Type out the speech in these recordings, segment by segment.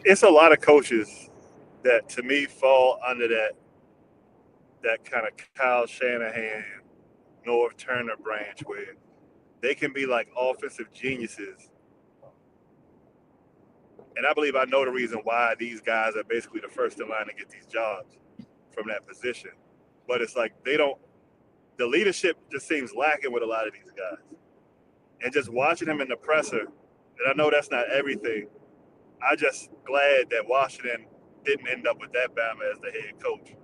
It's a lot of coaches that to me fall under that kind of Kyle Shanahan, North Turner branch where they can be like offensive geniuses. And I believe I know the reason why these guys are basically the first in line to get these jobs from that position. But it's like they don't, the leadership just seems lacking with a lot of these guys. And just watching him in the presser, and I know that's not everything, I just glad that Washington didn't end up with that Bama as the head coach.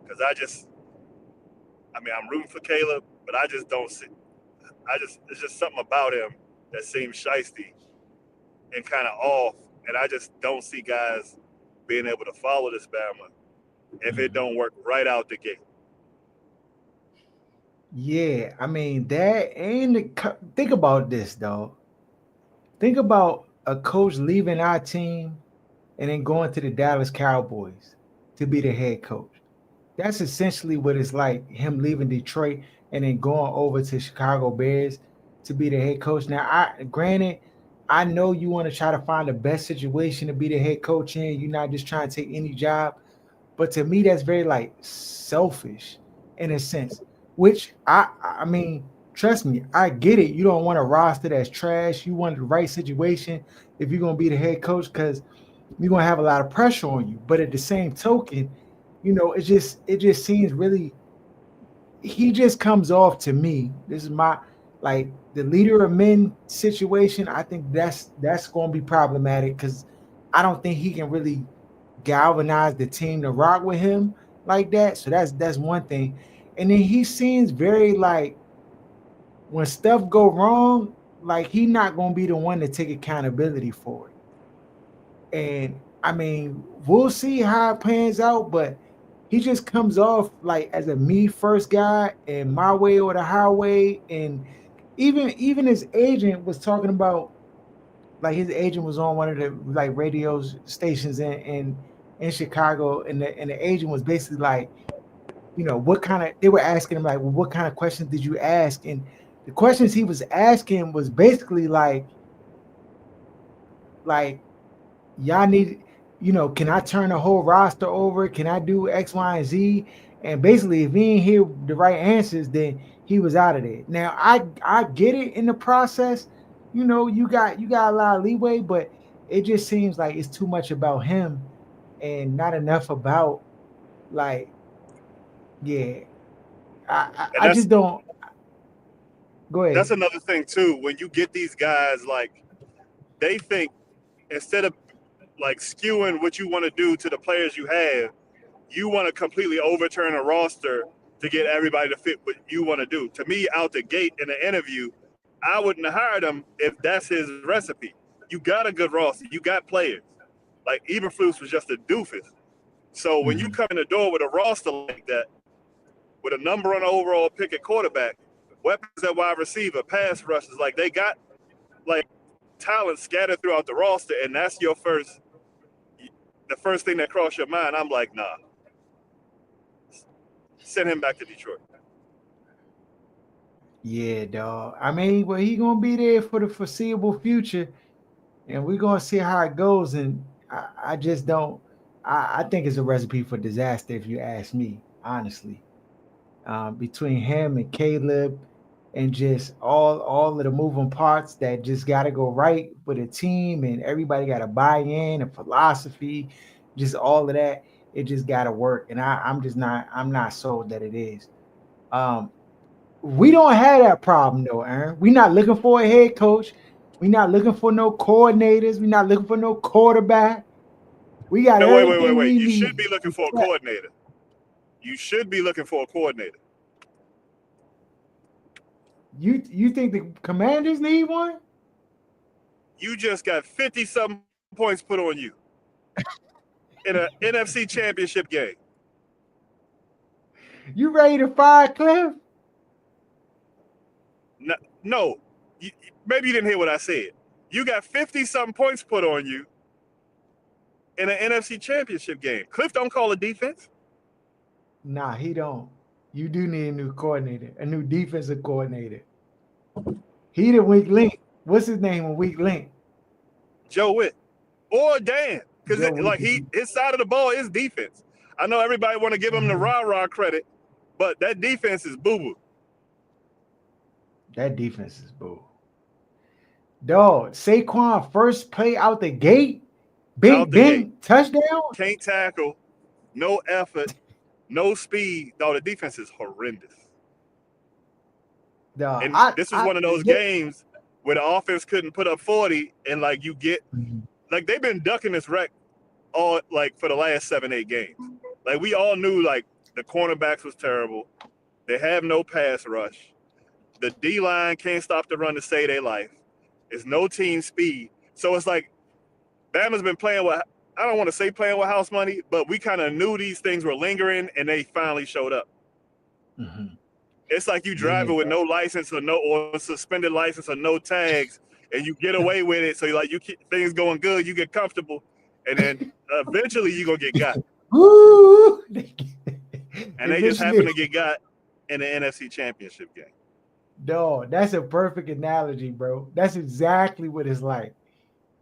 Because I mean, I'm rooting for Caleb, but I just don't see, it's just something about him that seems shisty and kind of off. And I just don't see guys being able to follow this Bama if it don't work right out the gate. Yeah, I mean that ain't think about this though. Think about a coach leaving our team and then going to the Dallas Cowboys to be the head coach. That's essentially what it's like him leaving Detroit and then going over to Chicago Bears to be the head coach. Now, I granted, I know you want to try to find the best situation to be the head coach in. You're not just trying to take any job, but to me, that's very like selfish in a sense. Which I mean, trust me, I get it. You don't want a roster that's trash. You want the right situation if you're gonna be the head coach because you're gonna have a lot of pressure on you. But at the same token, it just seems really he just comes off to me. This is my like the leader of men situation. I think that's gonna be problematic because I don't think he can really galvanize the team to rock with him like that. So that's one thing. And then he seems very like when stuff go wrong, like he not gonna be the one to take accountability for it. And I mean, we'll see how it pans out, but he just comes off like as a me first guy and my way or the highway. And even his agent was talking about like his agent was on one of the like radio stations in Chicago, and the agent was basically like, what kind of they were asking him like, well, what kind of questions did you ask? And the questions he was asking was basically like y'all need, can I turn the whole roster over? Can I do X, Y, and Z? And basically, if he ain't hear the right answers, then he was out of there. Now, I get it in the process. You got a lot of leeway, but it just seems like it's too much about him and not enough about like, yeah. I And just don't. Go that's ahead. another thing too. When you get these guys, like they think instead of like skewing what you want to do to the players you have, you want to completely overturn a roster to get everybody to fit what you want to do. To me, out the gate in the interview, I wouldn't have hired him if that's his recipe. You got a good roster, you got players. Like Eberflus was just a doofus. So when you Mhm. come in the door with a roster like that, with a number one overall pick at quarterback, weapons at wide receiver, pass rushes, like they got like talent scattered throughout the roster, and that's the first thing that crossed your mind. I'm like, nah, send him back to Detroit. Yeah, dog. I mean, well, he gonna be there for the foreseeable future, and we're gonna see how it goes. And I just don't. I think it's a recipe for disaster, if you ask me, honestly. Between him and Caleb, and just all of the moving parts that just got to go right with a team, and everybody got to buy in, and philosophy, just all of that. It just got to work, and I'm just not. I'm not sold that it is. Um, we don't have that problem though, Aaron. We're not looking for a head coach. We're not looking for no coordinators. We're not looking for no quarterback. We got No, everything wait. we You should need. be looking for a Except, coordinator. You should be looking for a coordinator. you think the Commanders need one? You just got 50 something points put on you in a NFC championship game. You ready to fire Cliff? No, no maybe you didn't hear what I said. You got 50 something points put on you in an NFC championship game. Cliff don't call a defense. Nah, he don't. You do need a new coordinator, a new defensive coordinator. He the weak link. What's his name? A weak link. Joe Witt or Dan. because like his side of the ball is defense. I know everybody want to give him the rah-rah credit, but that defense is boo-boo. That defense is boo. Dog, Saquon first play out the gate, bing, touchdown. Can't tackle, no effort, no speed. Dog, the defense is horrendous. Dog, and this is one of those games where the offense couldn't put up 40, and like you get, like they've been ducking this wreck all like for the last 7-8 games. Like we all knew like the cornerbacks was terrible. They have no pass rush. The D-line can't stop the run to save their life. There's no team speed. So it's like Bama's been playing with, I don't want to say playing with house money, but we kind of knew these things were lingering, and they finally showed up. It's like you driving with no license or suspended license or no tags, and you get away with it. So you like you keep things going good, you get comfortable, and then eventually you're gonna get got. And they just happen to get got in the NFC Championship game. No, that's a perfect analogy, bro. That's exactly what it's like.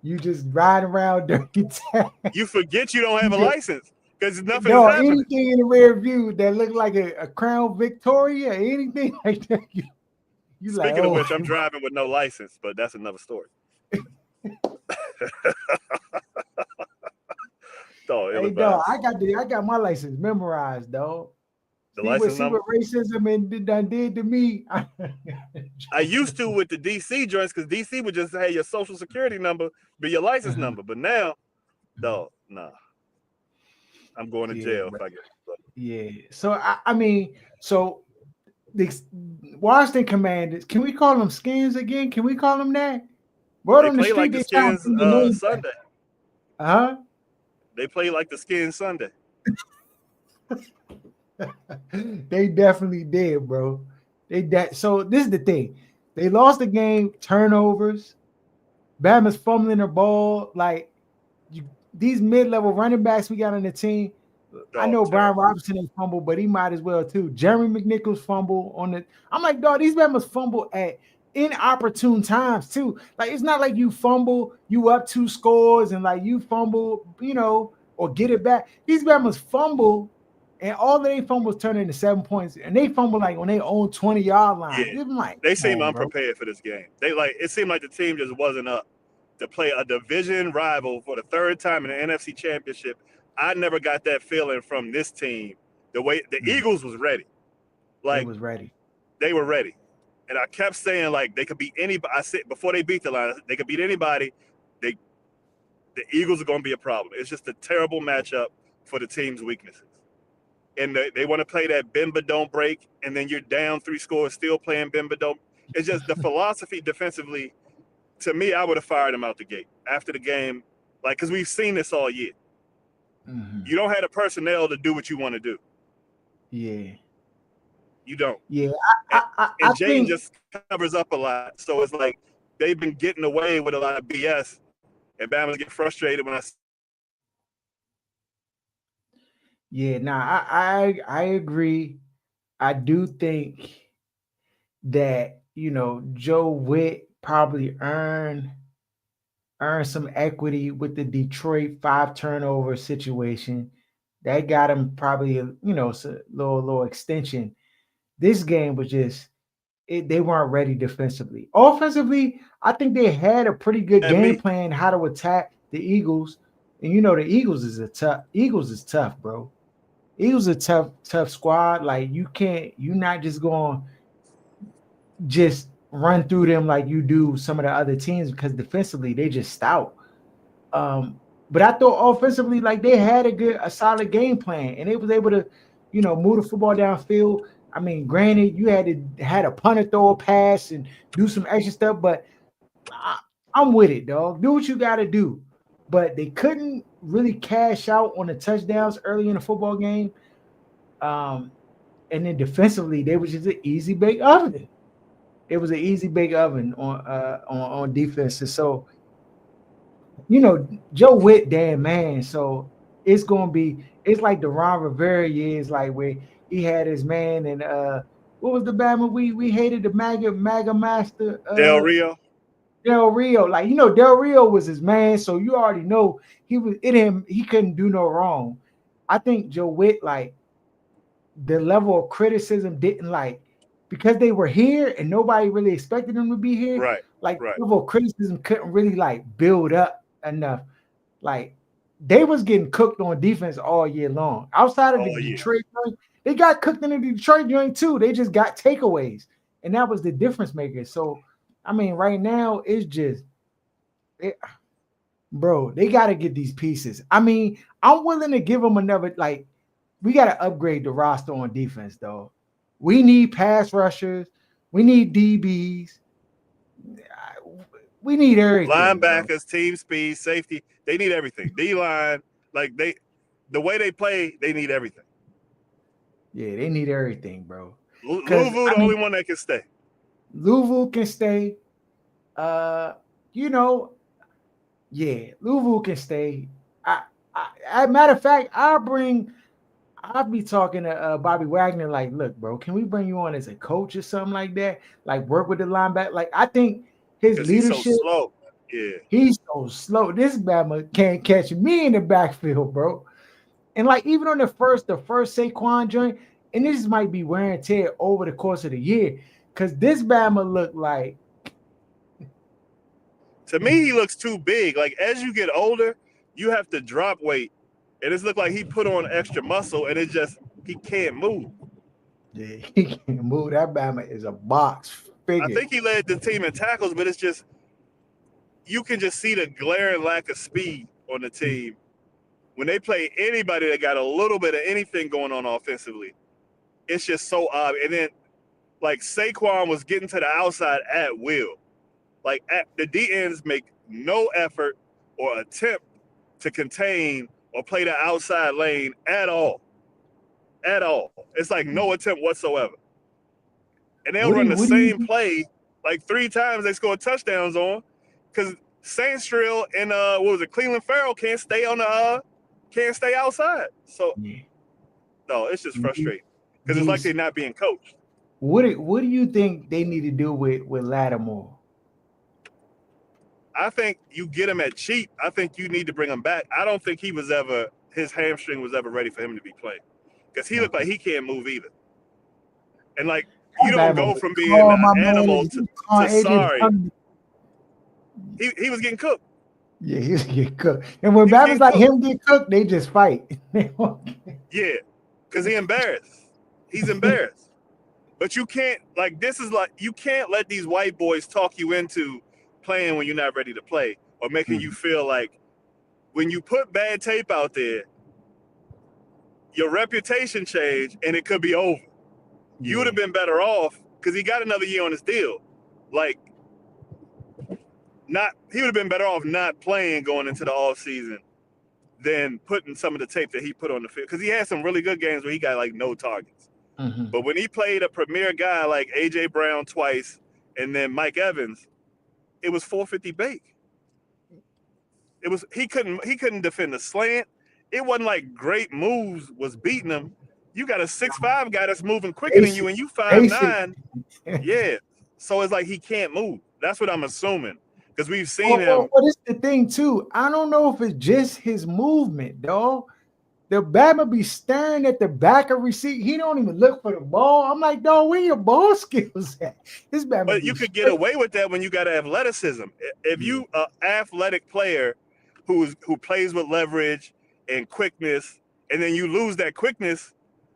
You just ride around dirty town. You forget you don't have a license because nothing is happening. Anything in the rear view that look like a Crown Victoria, anything like that. You Speaking of which, I'm driving with no license, but that's another story. I got my license memorized, dog. See what racism did to me. I used to with the DC joints because DC would just have your social security number be your license number, but now, dog, nah. I'm going to jail if I get it. Yeah. So I mean, so the Washington Commanders, can we call them Skins again? Can we call them that? Word on the street, like the Skins Sunday. They play like the Skins Sunday. They definitely did, bro. So this is the thing. They lost the game, turnovers. Bama's fumbling the ball. Like these mid-level running backs we got on the team. I know Brian Robinson ain't fumble, but he might as well too. Jeremy McNichols fumble on the. I'm like, dog, these Bama's fumble at inopportune times too. Like it's not like you fumble, you up 2 scores, and like you fumble, or get it back. These Bama's fumble. And all of their fumbles turn into 7 points, and they fumble like on their own 20-yard line. Yeah. Like, they seem unprepared for this game. It seemed like the team just wasn't up to play a division rival for the 3rd time in the NFC Championship. I never got that feeling from this team. The way the Eagles was ready, like they were ready, and I kept saying like they could beat anybody. I said before they beat the line, they could beat anybody. The Eagles are going to be a problem. It's just a terrible matchup for the team's weaknesses. And they want to play that bend but don't break, and then you're down 3 scores, still playing bend but don't. It's just the philosophy defensively. To me, I would have fired him out the gate after the game, like because we've seen this all year. You don't have the personnel to do what you want to do. Yeah, you don't. Yeah, and Jayden just covers up a lot, so it's like they've been getting away with a lot of BS, and Bama's get frustrated when I. Yeah, I agree. I do think that Joe Witt probably earned some equity with the Detroit 5 turnover situation. That got him probably a little extension. This game was just they weren't ready defensively. Offensively, I think they had a pretty good game plan how to attack the Eagles. And the Eagles is tough, bro. Eagles a tough squad. Like you're not just going just run through them like you do some of the other teams because defensively they just stout. But I thought offensively, like they had a solid game plan, and they was able to, move the football downfield. I mean, granted, you had a punter throw a pass and do some extra stuff, but I'm with it, dog. Do what you got to do. But they couldn't really cash out on the touchdowns early in the football game. And then defensively, they was just an easy bake oven. It was an easy bake oven on defense. And so, Joe Witt, damn man. So it's like the Ron Rivera years, like where he had his man and what was the Bama we hated, the MAGA master? Del Rio. Del Rio, like Del Rio was his man, so you already know he couldn't do no wrong. I think Joe Witt, like the level of criticism didn't like because they were here and nobody really expected them to be here. Right, Like right. the level of criticism couldn't really like build up enough. Like they was getting cooked on defense all year long. Outside of the Oh yeah. Detroit joint, they got cooked in the Detroit joint too. They just got takeaways, and that was the difference maker. So, I mean, right now it's just, it, bro, they got to get these pieces. I mean, I'm willing to give them another. Like, we got to upgrade the roster on defense, though. We need pass rushers. We need DBs. We need everything, bro. Linebackers, team speed, safety, they need everything. D line, like the way they play, they need everything. Yeah, they need everything, bro. Because Louisville, I the mean, only one that can stay. Louisville can stay. Uh, you know, yeah, Louisville can stay. As a matter of fact, I'll be talking to Bobby Wagner. Like, look, bro, can we bring you on as a coach or something like that? Like, work with the linebacker. Like, I think his Because he's so leadership. slow. Yeah. He's so slow. This Bama can't catch me in the backfield, bro. And like even on the first Saquon joint, and this might be wear and tear over the course of the year, because this Bama looked like To me, he looks too big. Like as you get older, you have to drop weight. And it's looked like he put on extra muscle and it just he can't move. yeah, he can't move. That Bama is a box I figure. think he led the team in tackles, but it's just you can just see the glaring lack of speed on the team when they play anybody that got a little bit of anything going on offensively. It's just so odd. And then like Saquon was getting to the outside at will. Like the D ends make no effort or attempt to contain or play the outside lane at all. At all. It's like no attempt whatsoever. And they'll run the What do you same play like 3 times they score touchdowns on because Saints Drill and what was it, Cleveland Farrell can't stay outside. So yeah. no, it's just frustrating because it's like they're not being coached. What do you think they need to do with Lattimore? I think you get him at cheap. I think you need to bring him back. I don't think his hamstring was ever ready for him to be playing because he looked like he can't move either. And like you don't go from being an animal to sorry. He was getting cooked. Yeah, he was getting cooked. And when Bama's like him get cooked, they just fight. Yeah, because he's embarrassed. He's embarrassed. But you can't you can't let these white boys talk you into playing when you're not ready to play or making you feel like when you put bad tape out there, your reputation changed and it could be over. You would have been better off because he got another year on his deal. Like, he would have been better off not playing going into the off season than putting some of the tape that he put on the field because he had some really good games where he got like no targets. But when he played a premier guy like AJ Brown twice and then Mike Evans, it was 450 bake. It was he couldn't defend the slant. It wasn't like great moves was beating him. You got a 6'5" guy that's moving quicker than you, and you 5'9". Yeah, so it's like he can't move. That's what I'm assuming because we've seen him. Well, this is the thing too. I don't know if it's just his movement, dog. The Bama be staring at the back of receipt. He don't even look for the ball. I'm like, dog, where your ball skills at? This Bama. But you could get away with that when you got athleticism. If you an athletic player who plays with leverage and quickness, and then you lose that quickness,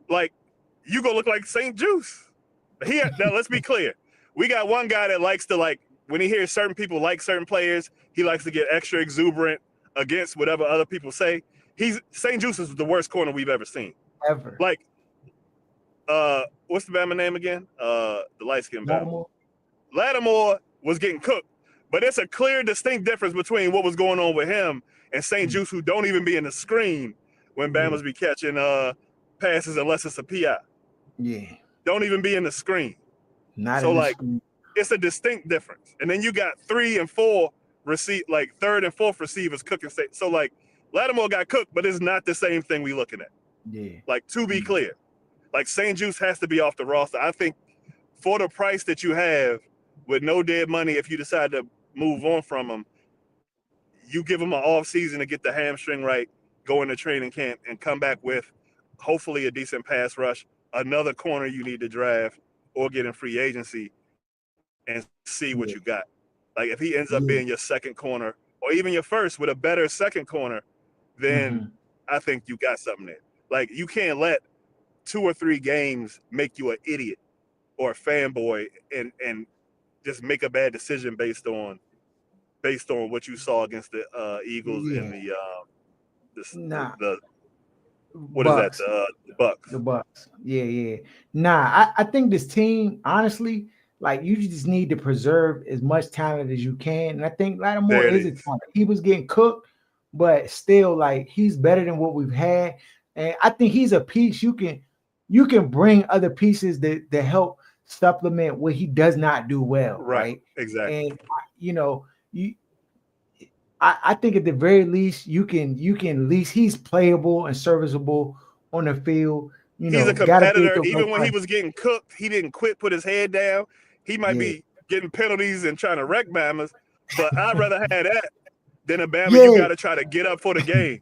like you gonna look like St. Juice. Now let's be clear. We got one guy that likes to when he hears certain people like certain players, he likes to get extra exuberant against whatever other people say. St. Juice is the worst corner we've ever seen. Ever. Like, what's the Bama name again? The light-skinned Bama. Lattimore was getting cooked, but it's a clear, distinct difference between what was going on with him and St. Juice, who don't even be in the screen when Bama's be catching passes unless it's a PI. Yeah. Don't even be in the screen. It's a distinct difference. And then you got 3 and 4 third and fourth receivers cooking. So Lattimore got cooked, but it's not the same thing we looking at. Yeah. Like, to be clear, like St. Juice has to be off the roster. I think for the price that you have with no dead money, if you decide to move on from him, you give him an off season to get the hamstring right, go into training camp, and come back with hopefully a decent pass rush, another corner you need to draft or get in free agency, and see what you Yeah, got. Like if he ends up being yeah. your second corner or even your first with a better second corner, then Mm-hmm. I think you got something there. Like you can't let 2 or 3 games make you an idiot or a fanboy and just make a bad decision based on what you saw against the Eagles and Yeah. Nah, the what is that Bucks. the Bucks. The Bucks. Yeah, yeah. Nah, I think this team, honestly, like you just need to preserve as much talent as you can. And I think Lattimore There it is a is. talent. He was getting cooked, but still, like he's better than what we've had. And I think he's a piece you can bring other pieces that help supplement what he does not do well, Right. right? Exactly. And you know, you I think at the very least you can at least he's playable and serviceable on the field. He's a Gotta be competitor. able to Even when he play. was getting cooked, he didn't quit, put his head down. He might Yeah, be getting penalties and trying to wreck Bama's, but I'd rather have that than a Bama you yeah, got to try to get up for the game.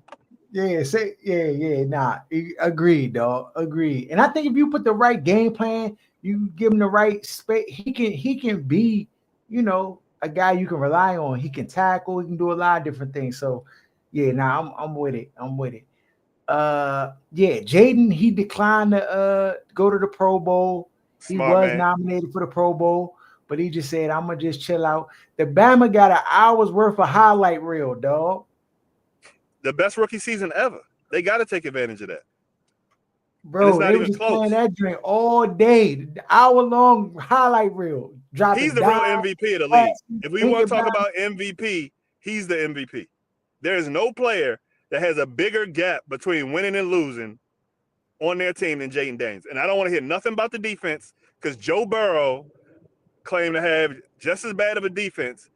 yeah. Say yeah. Nah, agreed, dog. Agreed. And I think if you put the right game plan, you give him the right space, he can be, a guy you can rely on. He can tackle. He can do a lot of different things. So, yeah, nah, I'm with it. I'm with it. Yeah, Jayden, he declined to go to the Pro Bowl. He Smart was man. nominated for the Pro Bowl, but he just said, I'm gonna just chill out. The Bama got an hour's worth of highlight reel, dog. The best rookie season ever. They got to take advantage of that. And it's Bro, not they were even just playing close. that drink all day. The hour-long highlight reel. He's Dropping the real dimes, MVP of the league. passes, If we thinking want to talk about about MVP, he's the MVP. There is no player that has a bigger gap between winning and losing on their team than Jayden Daniels. And I don't want to hear nothing about the defense because Joe Burrow claimed to have just as bad of a defense,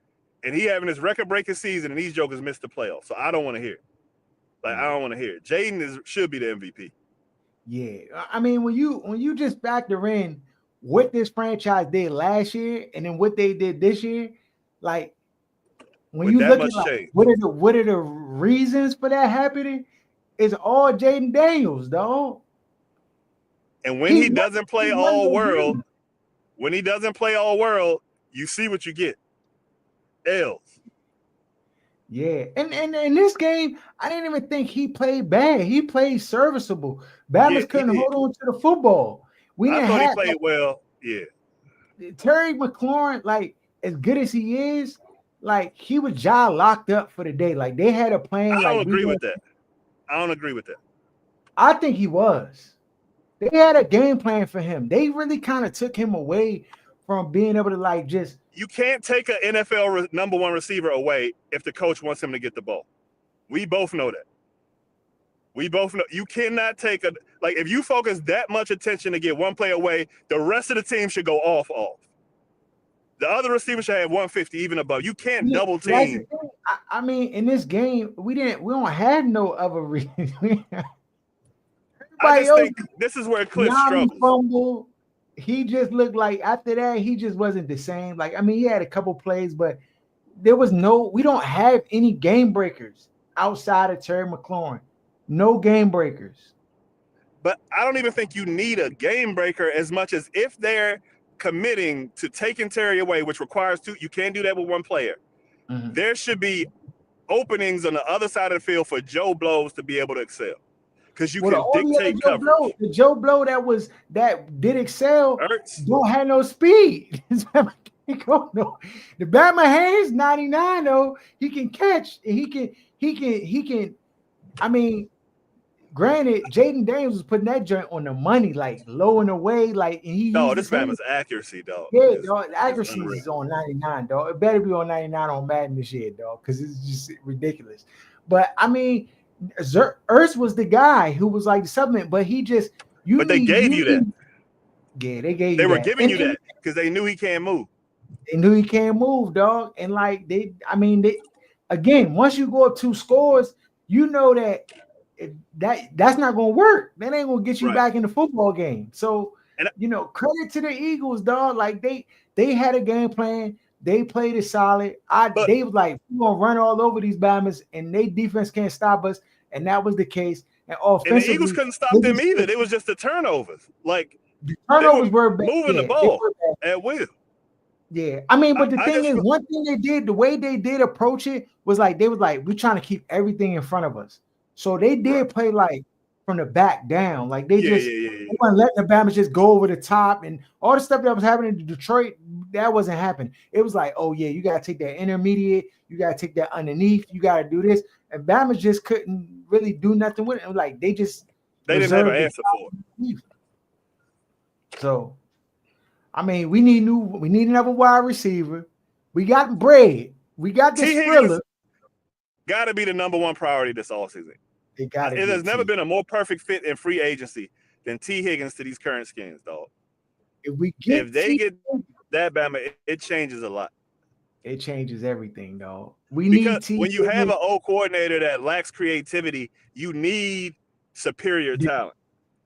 and he having his record-breaking season, and these jokers missed the playoffs. So I don't want to hear it. Like I yeah. don't want to hear it. Jayden should be the MVP. Yeah. I mean, when you just factor in what this franchise did last year and then what they did this year, like when With you that look at much like change, what are the reasons for that happening? It's all Jayden Daniels, dog. and when He's he one, doesn't play he's one of all those world, reasons. you see what you get. L's. Yeah, and in this game, I didn't even think he played bad. He played serviceable. Yeah, Bama's he couldn't did. hold on to the football. We I didn't thought he have played well. Yeah. Terry McLaurin, like as good as he is, like he was jaw locked up for the day. Like they had a plan. I Like don't we agree going with that. I don't agree with that. I think he was. They had a game plan for him. They really kind of took him away from being able to like just You can't take an NFL number one receiver away if the coach wants him to get the ball. We both know that. We both know you cannot take if you focus that much attention to get one player away, the rest of the team should go off. The other receiver should have 150 even above. You can't yeah, double that's the team. thing. I mean, in this game, we don't have no other reason. I Everybody just else, think this is where Kliff Nami struggles. fumble. He just looked like after that, he just wasn't the same. Like, I mean, he had a couple plays, but we don't have any game breakers outside of Terry McLaurin. No game breakers. But I don't even think you need a game breaker as much as if they're committing to taking Terry away, which requires two. You can't do that with one player. Mhm. There should be openings on the other side of the field for Joe Blows to be able to excel because you Well, the can only other dictate coverage. The Joe Blow that did excel, Ertz, don't have no speed. The Batman hands 99 though. He can catch. He can. I mean, granted, Jayden Daniels was putting that joint on the money, like low and away, like and he no, used this his man hands. is accuracy, dog. Yeah, Is dog. The is accuracy unreal. is on 99, dog. It better be on 99 on Madden this year, dog, because it's just ridiculous. But I mean, Ertz was the guy who was like the supplement, but he just But they gave you that. yeah, they gave They you were that, giving you that because they knew he can't move. they knew he can't move, dog. And like again, once you go up 2 scores, you know that that's not gonna work. That ain't gonna get you Right. back in the football game. So And credit to the Eagles, dog. Like they had a game plan. They played it solid. They was like, we're gonna run all over these Bammers, and they defense can't stop us. And that was the case. And And the Eagles offensively, couldn't stop them either. It was just the turnovers. Like the they were turnovers were bad. moving the ball at will. Yeah, I mean, but the thing is, one thing they did, the way they did approach it was like they was like, we're trying to keep everything in front of us. So they did play like from the back down, like they they weren't letting the Bama just go over the top, and all the stuff that was happening in Detroit, that wasn't happening. It was like, oh yeah, you gotta take that intermediate, you gotta take that underneath, you gotta do this, and Bama just couldn't really do nothing with it. Like they didn't have an answer for it. So. I mean, we need another wide receiver. We got bread. We got this thriller. Got to be the number one priority this offseason. It has never been a more perfect fit in free agency than T. Higgins to these current skins, dog. If they get that Bama, it changes a lot. It changes everything, dog. Because when you have an old coordinator that lacks creativity, you need superior talent.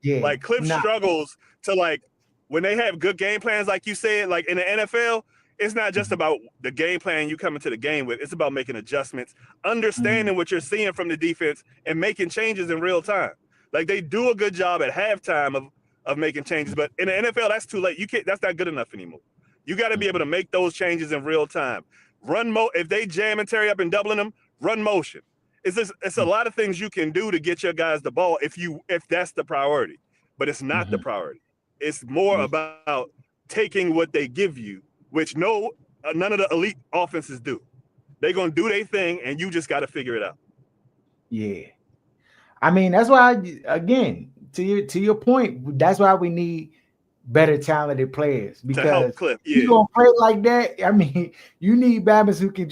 Yeah, like Kliff struggles to like. When they have good game plans, like you said, like in the NFL, it's not just about the game plan you come into the game with. It's about making adjustments, understanding what you're seeing from the defense, and making changes in real time. Like they do a good job at halftime of making changes, but in the NFL, that's too late. You can't. That's not good enough anymore. You got to be able to make those changes in real time. If they jam and tear up and doubling them, run motion. It's a lot of things you can do to get your guys the ball if that's the priority, but it's not the priority. It's more about taking what they give you, which none of the elite offenses do. They're going to do their thing, and you just got to figure it out. Yeah. I mean, that's why, again, to your point, that's why we need better talented players. Because to help Kliff, you don't play like that. I mean, you need Bammers who can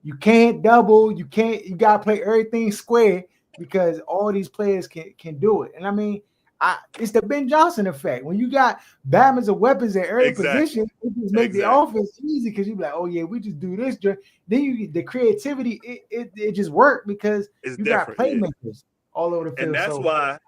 you can't double, you got to play everything square because all these players can do it. And I mean, it's the Ben Johnson effect. When you got Bammers of weapons at every position, it just make the offense easy because you be like, oh yeah, we just do this. Then the creativity, it just worked because you got playmakers all over the field. And that's why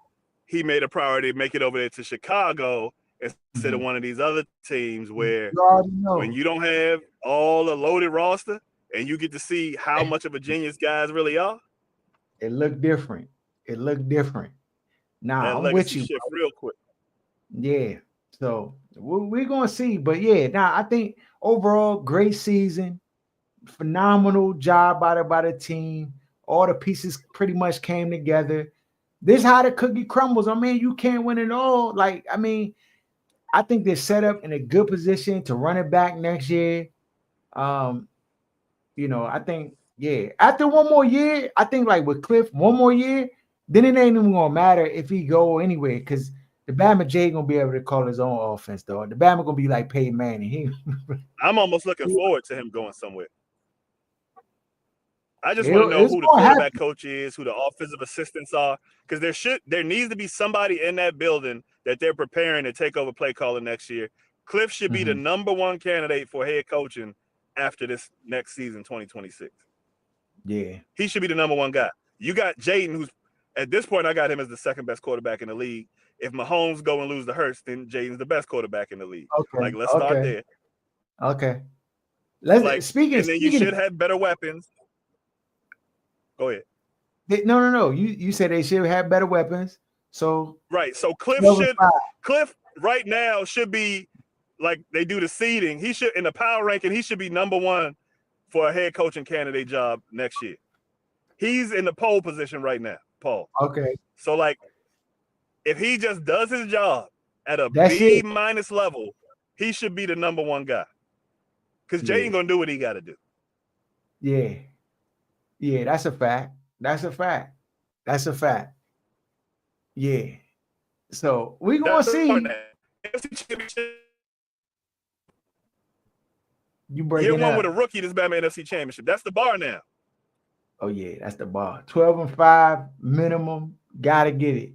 he made a priority to make it over there to Chicago instead of one of these other teams where when you don't have all a loaded roster and you get to see how much of a genius guys really are. It looked different. Nah, I'm with you. Shift real quick. Yeah. So we're gonna see, but I think overall great season, phenomenal job by the team. All the pieces pretty much came together. This is how the cookie crumbles. I mean, you can't win it all. Like, I mean, I think they're set up in a good position to run it back next year. I think after one more year, I think like with Kliff, one more year. Then it ain't even gonna matter if he go anywhere because the Bama J gonna be able to call his own offense, though. The Bama gonna be like Peyton Manning. I'm almost looking forward to him going somewhere. I just want to know who the quarterback coach is, who the offensive assistants are, because there needs to be somebody in that building that they're preparing to take over play calling next year. Kliff should be the number one candidate for head coaching after this next season, 2026. Yeah, he should be the number one guy. You got Jayden, who's at this point, I got him as the second best quarterback in the league. If Mahomes go and lose to Hurts, then Jayden's the best quarterback in the league. Okay. Let's start there. Okay. And then you should have better weapons. Go ahead. No. You said they should have better weapons. So right. So Kliff right now should be like they do the seeding. He should in the power ranking. He should be number one for a head coaching candidate job next year. He's in the pole position right now. Paul. Okay. So like if he just does his job at a B- level, he should be the number one guy. Because Jayden gonna do what he gotta do. Yeah. Yeah, that's a fact. Yeah. So we gonna see. You break it one with a rookie this Batman NFC Championship. That's the bar now. Oh yeah, that's the bar. 12-5 minimum. Gotta get it.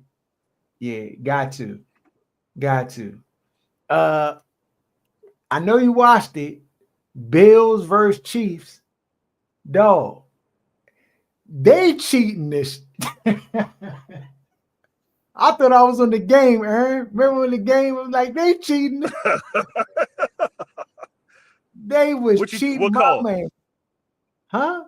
Yeah, got to. I know you watched it. Bills versus Chiefs. Dog. They cheating this. I thought I was on the game, Aaron. Remember when the game was like they cheating? They was cheating What my call? man. Huh?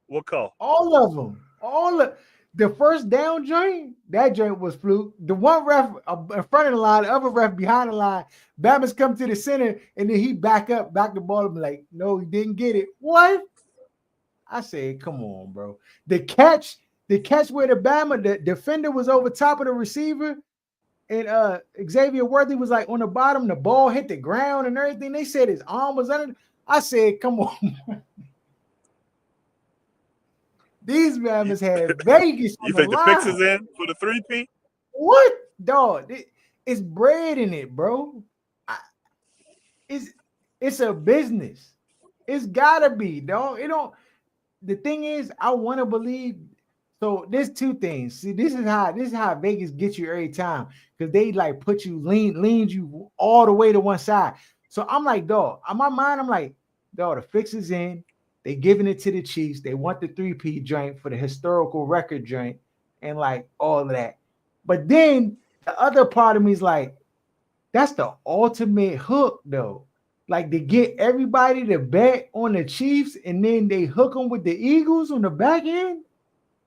What call? All of them. All of the first down joint, that joint was fluke. The one ref in front of the line, the other ref behind the line, Bama's come to the center, and then he back the ball and be like, no, he didn't get it. What? I said, come on, bro. The catch where the Bama, the defender was over top of the receiver, and Xavier Worthy was like on the bottom, the ball hit the ground and everything. They said his arm was under. I said, come on. These Bama's had Vegas on You the think the fix line. is in for the 3P? What, dog? It's bread in it, bro. It's a business. It's gotta be, dog. It don't. The thing is, I want to believe. So there's two things. See, this is how Vegas gets you every time, because they like put you leans you all the way to one side. So I'm like, dog. On my mind, I'm like, dog. The fix is in. They giving it to the Chiefs. They want the 3P joint for the historical record joint and like all of that. But then the other part of me is like, that's the ultimate hook, though. Like to get everybody to bet on the Chiefs, and then they hook them with the Eagles on the back end,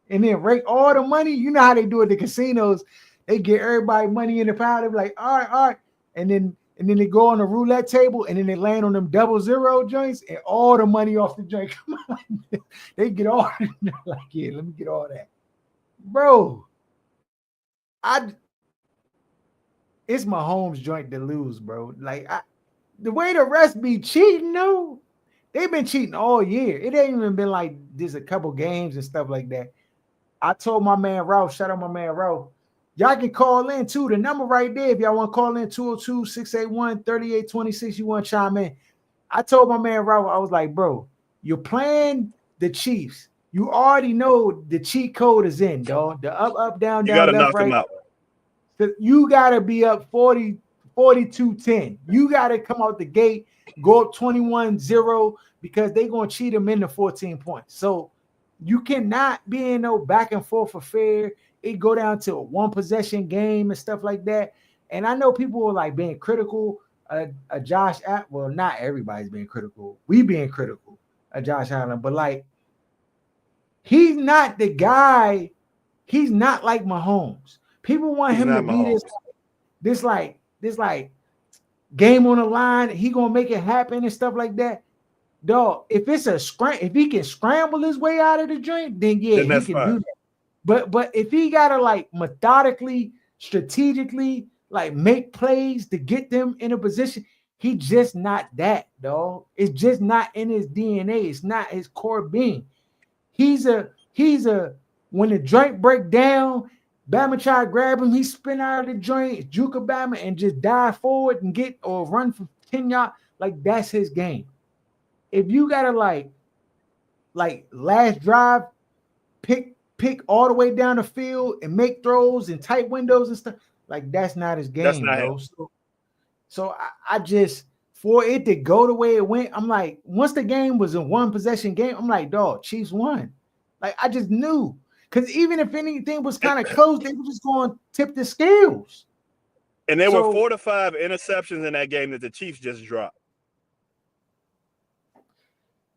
and then rake all the money. You know how they do at the casinos. They get everybody money in the pile. They're like, all right. And then they go on the roulette table, and then they land on them 00 joints, and all the money off the joint. Come on. They get all like, yeah, let me get all that. Bro, it's my Mahomes joint to lose, bro. Like, the way the rest be cheating, though, they've been cheating all year. It ain't even been like there's a couple games and stuff like that. I told my man Ralph, shout out my man Ralph, y'all can call in too. The number right there, if y'all want to call in, 202-681-3826, you want to chime in. I told my man Ralph, I was like, bro, you're playing the Chiefs. You already know the cheat code is in, dog. The up, down, You got to left, knock right. them out. You got to be up 42-10. You got to come out the gate, go up 21-0, because they're going to cheat them into 14 points. So you cannot be in no back and forth affair. It go down to a one possession game and stuff like that. And I know people were like being critical of Josh Allen. Well, not everybody's being critical. We being critical of Josh Allen, but like, he's not the guy. He's not like Mahomes. People want him to be this like game on the line. He gonna make it happen and stuff like that. Dog, if he can scramble his way out of the joint, then yeah, he can do that. But if he gotta like methodically, strategically, like make plays to get them in a position, he just not that, dog. It's just not in his DNA. It's not his core being. He's a when the joint break down, Bama try to grab him, he spin out of the joint, juke Bama, and just dive forward and get or run for 10 yards. Like, that's his game. If you gotta like last drive, pick all the way down the field and make throws and tight windows and stuff, like that's not his game, bro. So I just, for it to go the way it went, I'm like, once the game was a one possession game, I'm like, dog, Chiefs won. Like, I just knew. Because even if anything was kind of close, they were just going to tip the scales. And there were 4 to 5 interceptions in that game that the Chiefs just dropped.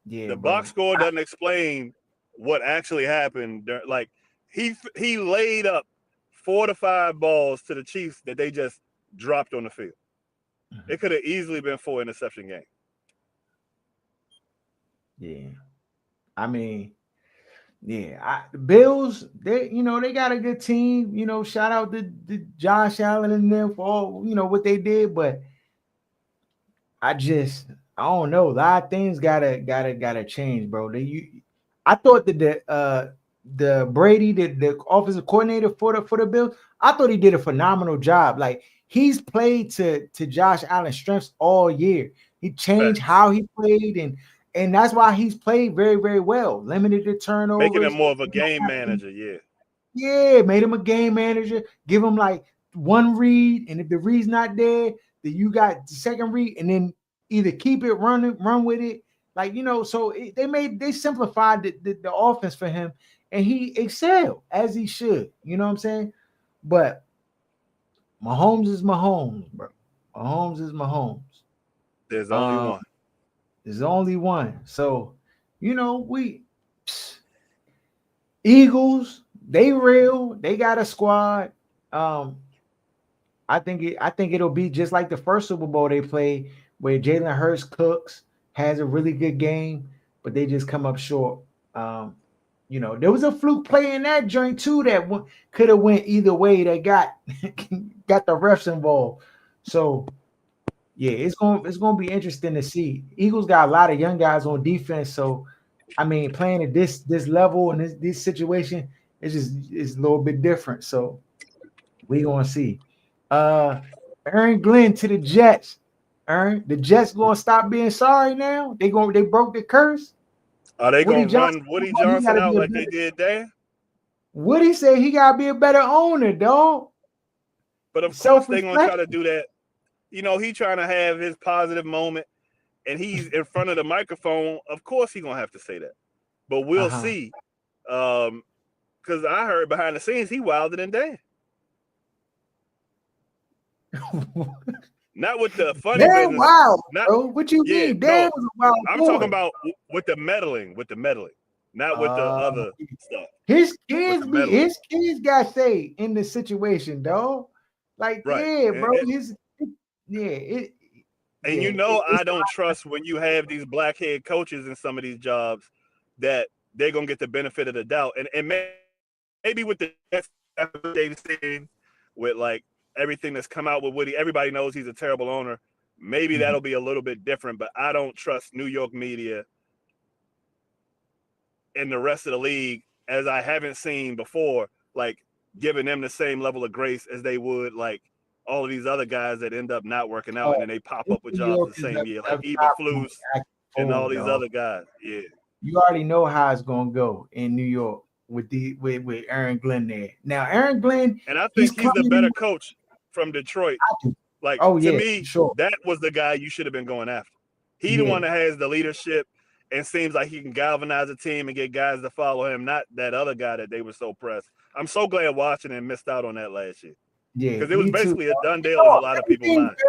Yeah, the box score doesn't explain what actually happened. Like, he laid up 4 to 5 balls to the Chiefs that they just dropped on the field. Mm-hmm. It could have easily been 4 interception game. Yeah. I mean, yeah, the Bills, they got a good team. Shout out to Josh Allen and them for all, what they did. But I don't know. A lot of things gotta change, bro. I thought that the Brady, the offensive coordinator for the Bills, I thought he did a phenomenal job. Like, he's played to Josh Allen's strengths all year. He changed how he played, and that's why he's played very, very well. Limited the turnovers. Making him more of a game manager, yeah. Yeah, made him a game manager. Give him like one read, and if the read's not there, then you got the second read, and then either keep it running, run with it. Like, so they simplified the offense for him, and he excelled as he should. You know what I'm saying? But Mahomes is Mahomes, bro. Mahomes is Mahomes. There's only one. There's only one. So, we Eagles, they real. They got a squad. Um, I think it'll be just like the first Super Bowl they played, where Jalen Hurts cooks, has a really good game, but they just come up short. Um, there was a fluke play in that joint too that could have went either way. That got got the refs involved. So yeah, it's gonna be interesting to see. Eagles got a lot of young guys on defense, so I mean, playing at this level and this situation is a little bit different. So we gonna see. Uh, Aaron Glenn to the Jets. The Jets gonna stop being sorry now. They broke the curse. Are they Woody gonna Johnson, run Woody Johnson out like they did there? Woody said he gotta be a better owner, dog. But of course they're gonna try to do that. He trying to have his positive moment, and he's in front of the microphone. Of course he's gonna have to say that. But we'll see. Because I heard behind the scenes he wilder than Dan. Not with the funny business. Wow, bro. What you mean? Dan was a wild I'm talking about with the meddling, not with the other stuff. His kids got saved in this situation, dog. Like, right. Yeah, bro. I don't trust when you have these black head coaches in some of these jobs that they're gonna get the benefit of the doubt. And maybe with the they've seen with like everything that's come out with Woody, everybody knows he's a terrible owner. Maybe that'll be a little bit different, but I don't trust New York media and the rest of the league as I haven't seen before, like giving them the same level of grace as they would like all of these other guys that end up not working out and then they pop up with jobs the same year, like Eberflus and all these other guys. Yeah. You already know how it's gonna go in New York with Aaron Glenn there. Now Aaron Glenn, and I think he's the better coach from Detroit. Like to me, that was the guy you should have been going after. He the one that has the leadership and seems like he can galvanize a team and get guys to follow him, not that other guy that they were so pressed. I'm so glad Washington missed out on that last year. Yeah, because it was basically a done deal in a lot of people's minds.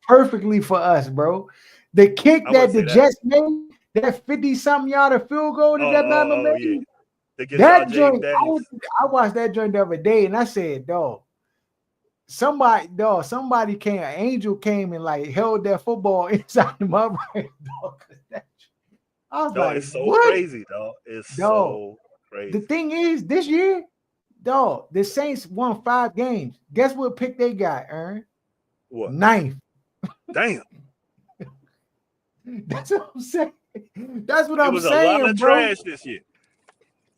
Perfectly for us, bro. The kick that the Jets made, that 50-something yard field goal that Bama made. That joint, I watched that joint the other day, and I said, dog, somebody came, an angel came and like held that football inside the mud. I was like, it's so crazy, dog. It's so crazy. The thing is, this year, dog, the Saints won 5 games. Guess what pick they got, Aaron? What? 9th. Damn. That's what I'm saying. That's what I'm saying. It was a lot of trash this year.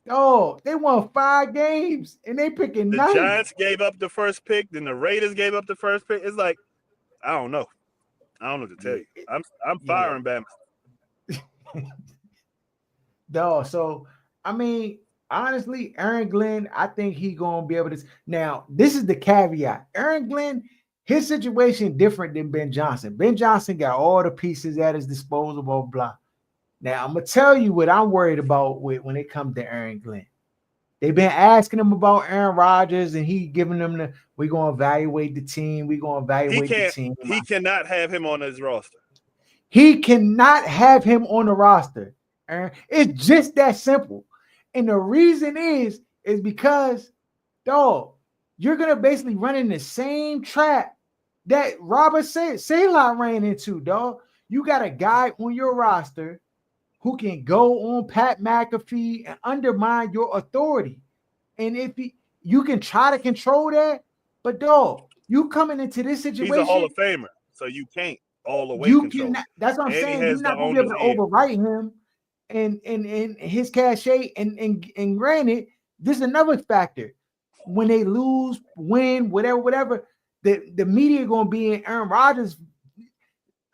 Oh, they won 5 games and they picking 9th. The Giants gave up the first pick, then the Raiders gave up the first pick. It's like, I don't know. I don't know what to tell you. I'm firing Bama. No, so I mean, honestly, Aaron Glenn, I think he gonna be able to. Now, this is the caveat. Aaron Glenn, his situation different than Ben Johnson. Ben Johnson got all the pieces at his disposal, blah blah. Now, I'm gonna tell you what I'm worried about when it comes to Aaron Glenn. They've been asking him about Aaron Rodgers, and he giving them we're gonna evaluate the team. We're gonna evaluate the team. He cannot have him on his roster. He cannot have him on the roster. Aaron. It's just that simple. And the reason is because, dog, you're going to basically run in the same trap that Robert Saleh ran into, dog. You got a guy on your roster who can go on Pat McAfee and undermine your authority. And if you can try to control that, but, dog, you coming into this situation. He's a Hall of Famer, so you can't all the way control. That's what I'm saying. You're not going to be able to overwrite him. And his cachet, and granted, this is another factor. When they lose, win, whatever, the media gonna be in Aaron Rodgers.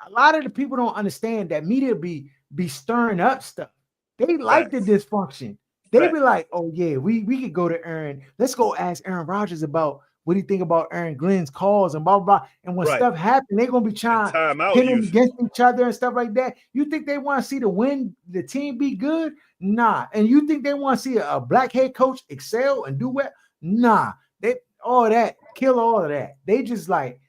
A lot of the people don't understand that media be stirring up stuff. They like the dysfunction. They be like, oh yeah, we could go to Aaron. Let's go ask Aaron Rodgers about what do you think about Aaron Glenn's calls and blah, blah, blah. And when stuff happens, they're going to be trying to hit them against each other and stuff like that. You think they want to see the team be good? Nah. And you think they want to see a black head coach excel and do well? Nah. Kill all of that. They just like,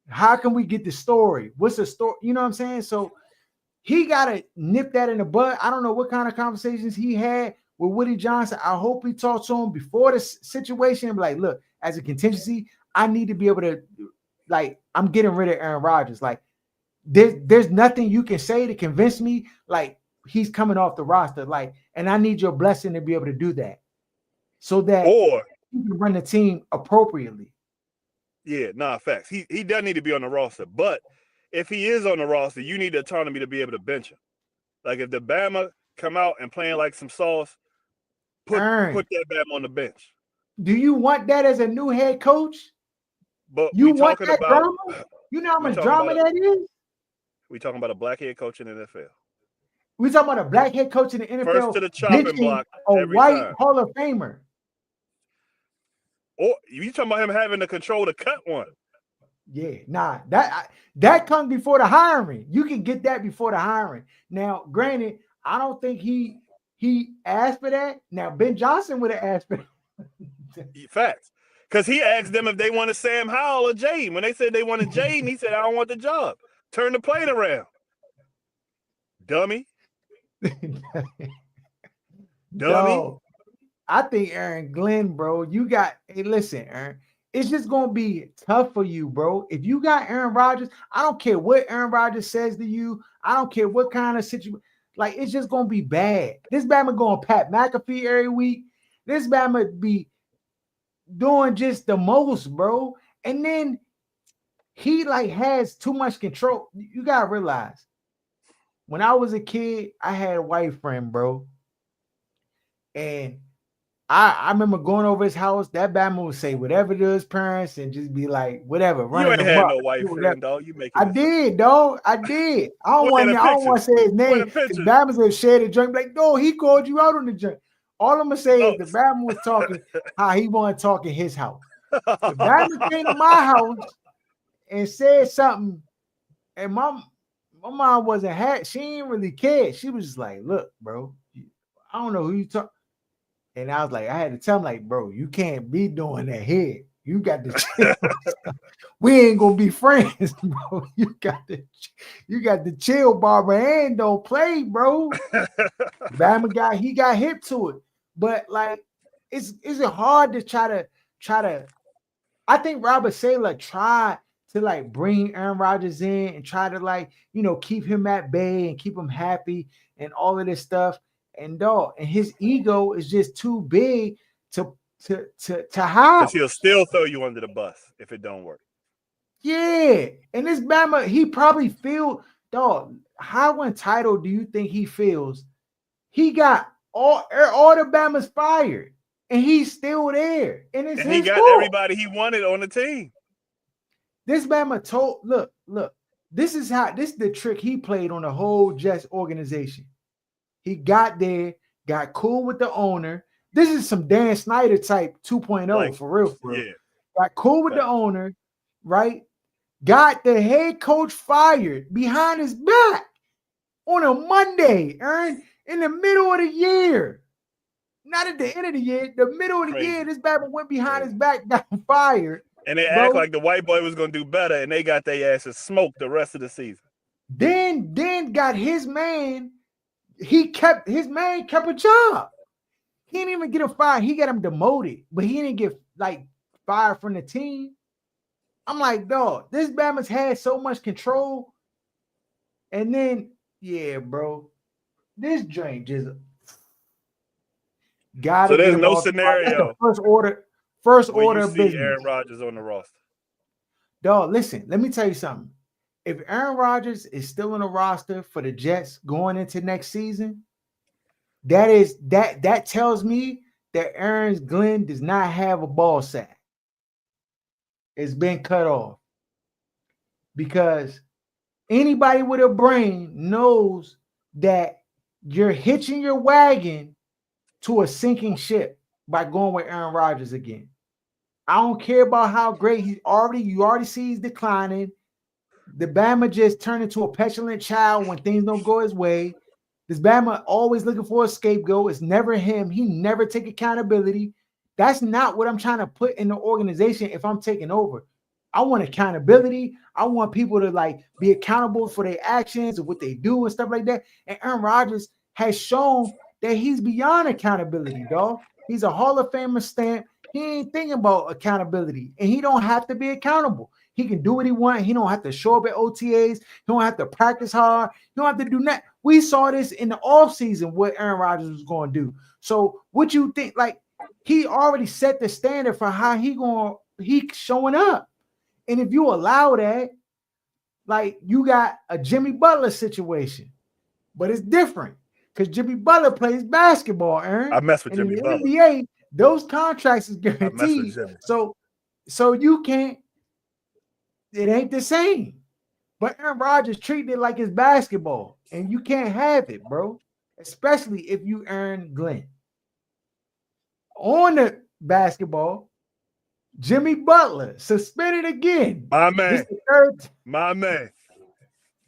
how can we get the story? What's the story? You know what I'm saying? So he gotta nip that in the bud. I don't know what kind of conversations he had with Woody Johnson. I hope he talked to him before this situation. Like, look, as a contingency, I need to be able to, like, I'm getting rid of Aaron Rodgers. Like, there's nothing you can say to convince me, like, he's coming off the roster. Like, and I need your blessing to be able to do that, so that Or you can run the team appropriately. yeah, nah, facts. He does need to be on the roster, but if he is on the roster, you need the autonomy to be able to bench him. Like if the Bama come out and playing like some sauce, put that Bama on the bench. Do you want that as a new head coach? But you we want talking that about drama? You know how much drama that is? We talking about a black head coach in the NFL. We talking about a black head coach in the NFL. First to the chopping block a white time. Hall of Famer. Or you talking about him having the control to cut one? Yeah, nah, that comes before the hiring. You can get that before the hiring. Now, granted, I don't think he asked for that. Now, Ben Johnson would have asked for that. Facts. Because he asked them if they wanted Sam Howell or Jayden. When they said they wanted Jayden, he said, I don't want the job. Turn the plate around. Dummy. No, I think Aaron Glenn, bro, hey, listen, Aaron, it's just going to be tough for you, bro. If you got Aaron Rodgers, I don't care what Aaron Rodgers says to you. I don't care what kind of situation. Like, it's just going to be bad. This Bama going Pat McAfee every week. This Bama be doing just the most, bro. And then he, like, has too much control. You got to realize, when I was a kid, I had a white friend, bro. And I remember going over his house. That Bama would say whatever to his parents and just be like, whatever. You ain't had no white friend, dog. You make it. I did, dog. I did. I don't want to say his name. The Bama's gonna share the drink. Like, no, he called you out on the drink. All I'm gonna say is the Bama was talking how he wanted to talk in his house. The Bama came to my house and said something, and my mom wasn't happy. She didn't really care. She was just like, look, bro, I don't know who you talk. And I was like, I had to tell him, like, bro, you can't be doing that here. You got to chill. We ain't gonna be friends, bro. You got to chill, Barbara, and don't play, bro. Bama guy, he got hip to it. But like, is it hard to try to I think Robert Saleh tried to like bring Aaron Rodgers in and try to like, keep him at bay and keep him happy and all of this stuff. And his ego is just too big to hide. Because he'll still throw you under the bus if it don't work. Yeah. And this Bama, he probably feel, how entitled do you think he feels? He got all the Bamas fired, and he's still there. And he got everybody he wanted on the team. This Bama told, look, this is the trick he played on the whole Jets organization. He got there, got cool with the owner. This is some Dan Snyder type 2.0 like, for real. Yeah. Got cool with the owner, right? Got the head coach fired behind his back on a Monday, Aaron, in the middle of the year. Not at the end of the year, the middle of the year, this Bama went behind his back, got fired. And they act like the white boy was going to do better, and they got their asses smoked the rest of the season. Then got his man. His man kept a job. He didn't even get him fired. He got him demoted, but he didn't get like fired from the team. I'm like, dog, this Bama's had so much control. And then, yeah, bro, this joint just got. So there's no scenario. First order of business. Aaron Rodgers on the roster. Dog, listen, let me tell you something. If Aaron Rodgers is still in the roster for the Jets going into next season, that tells me that Aaron Glenn does not have a ball sack. It's been cut off. Because anybody with a brain knows that you're hitching your wagon to a sinking ship by going with Aaron Rodgers again. I don't care about how great you already see he's declining. The Bama just turned into a petulant child when things don't go his way. This Bama always looking for a scapegoat. It's never him. He never take accountability. That's not what I'm trying to put in the organization if I'm taking over. I want accountability. I want people to like be accountable for their actions and what they do and stuff like that. And Aaron Rodgers has shown that he's beyond accountability, dog. He's a Hall of Famer stamp. He ain't thinking about accountability, and he don't have to be accountable. He can do what he wants. He don't have to show up at OTAs. He don't have to practice hard. He don't have to do that. We saw this in the offseason, what Aaron Rodgers was going to do. So what you think? Like, he already set the standard for how he showing up. And if you allow that, like, you got a Jimmy Butler situation, but it's different because Jimmy Butler plays basketball, Aaron. I mess with And Jimmy in the Butler. NBA, those contracts is I mess with guaranteed. Jimmy. So you can't, it ain't the same. But Aaron Rodgers treating it like it's basketball, and you can't have it, bro. Especially if you earn Glenn. On the basketball, Jimmy Butler suspended again. My man. This is the third. My man.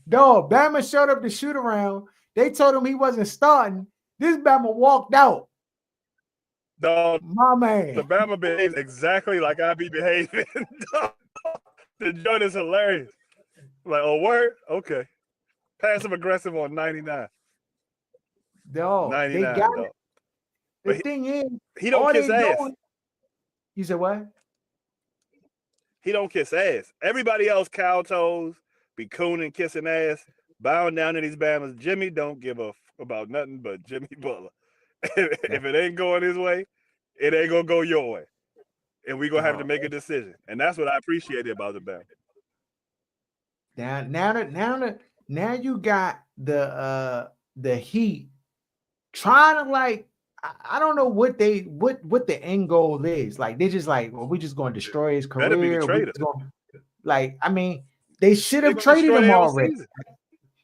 Dog, Bama showed up to shoot around. They told him he wasn't starting. This Bama walked out. Dog, my man. The Bama behaves exactly like I be behaving. The joint is hilarious. Like, oh, word? Okay. Passive aggressive on 99. Dog, 99, they got dog. it. The thing is, he don't kiss ass. You said what? He don't kiss ass. Everybody else cow toes, be cooning, kissing ass, bowing down to these Bamas. Jimmy don't give a about nothing but Jimmy Butler. If it ain't going his way, it ain't gonna go your way, and we gonna have to make a decision. And that's what I appreciated about the Bama. Now you got the Heat trying to, like, I don't know what the end goal is. Like, they just like, well, we just going to destroy his career. Better be the traitor. Like, I mean, they should have traded him already.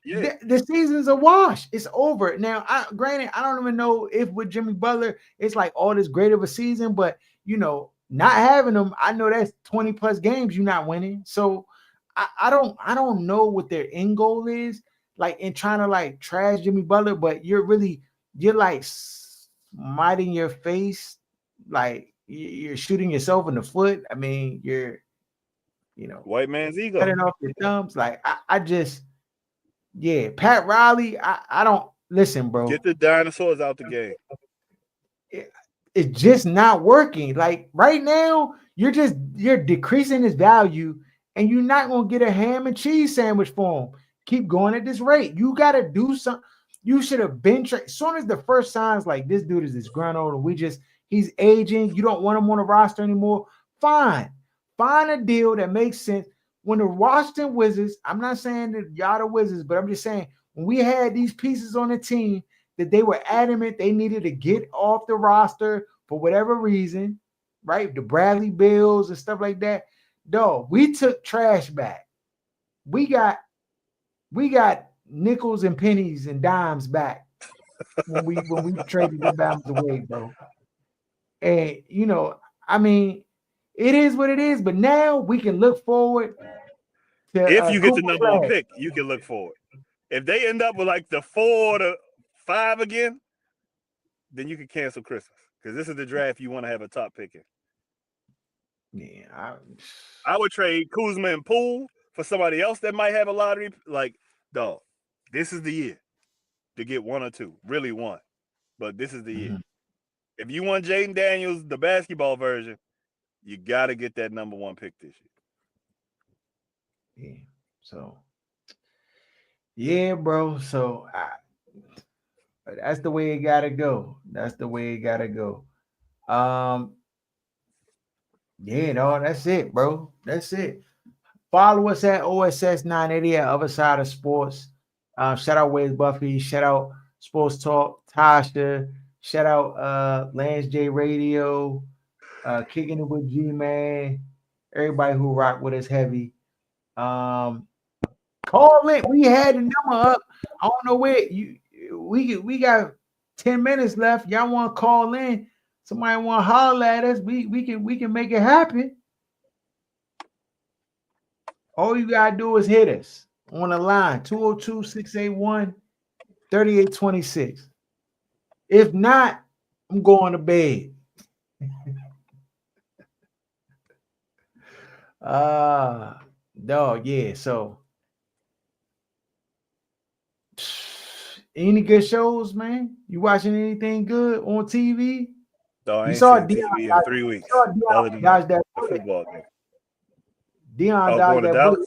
Yeah. The season's a wash. It's over. Now, granted, I don't even know if with Jimmy Butler, it's like all this great of a season, but, you know, not having him, I know that's 20 plus games you're not winning. So I don't know what their end goal is, like, in trying to like trash Jimmy Butler, but you're like smiting your face, like you're shooting yourself in the foot. I mean, you're, white man's ego, cutting off your thumbs. Like, I just, yeah, Pat Riley, I don't listen, bro. Get the dinosaurs out the game. It's just not working. Like, right now, you're decreasing his value, and you're not gonna get a ham and cheese sandwich for him. Keep going at this rate. You got to do something. You should have been as soon as the first signs, like, this dude is disgruntled and he's aging. You don't want him on the roster anymore. Fine. Find a deal that makes sense. When the Washington Wizards, I'm not saying that y'all the Wizards, but I'm just saying when we had these pieces on the team that they were adamant they needed to get off the roster for whatever reason, right? The Bradley Bills and stuff like that. Dog, we took trash back. We got nickels and pennies and dimes back when we traded the Bams away, bro. And I mean, it is what it is. But now we can look forward to if you get the number one pick, you can look forward. If they end up with like the 4 to 5 again, then you can cancel Christmas because this is the draft you want to have a top pick in. Yeah, I would trade Kuzma and Poole for somebody else that might have a lottery. Like, dog, this is the year to get 1 or 2, really 1. But this is the year. If you want Jayden Daniels, the basketball version, you got to get that number 1 pick this year. Yeah. So, yeah, bro. So that's the way it got to go. That's the way it got to go. Yeah, no, that's it, bro. That's it. Follow us at OSS 980 at Other Side of Sports. Shout out Waze Buffy. Shout out Sports Talk, Tasha. Shout out Lance J Radio. Kicking it with G-Man. Everybody who rock with us heavy. Call in. We had the number up. I don't know where we got 10 minutes left. Y'all want to call in? Somebody want to holler at us? We can make it happen. All you gotta do is hit us on the line 202-681-3826. If not, I'm going to bed. Dog, yeah. So any good shows, man? You watching anything good on TV? No, I You ain't saw seen Dion TV in 3 weeks, other than dodge that the bullet. football game. Dion Oh, dodged going to that bullet. Dallas?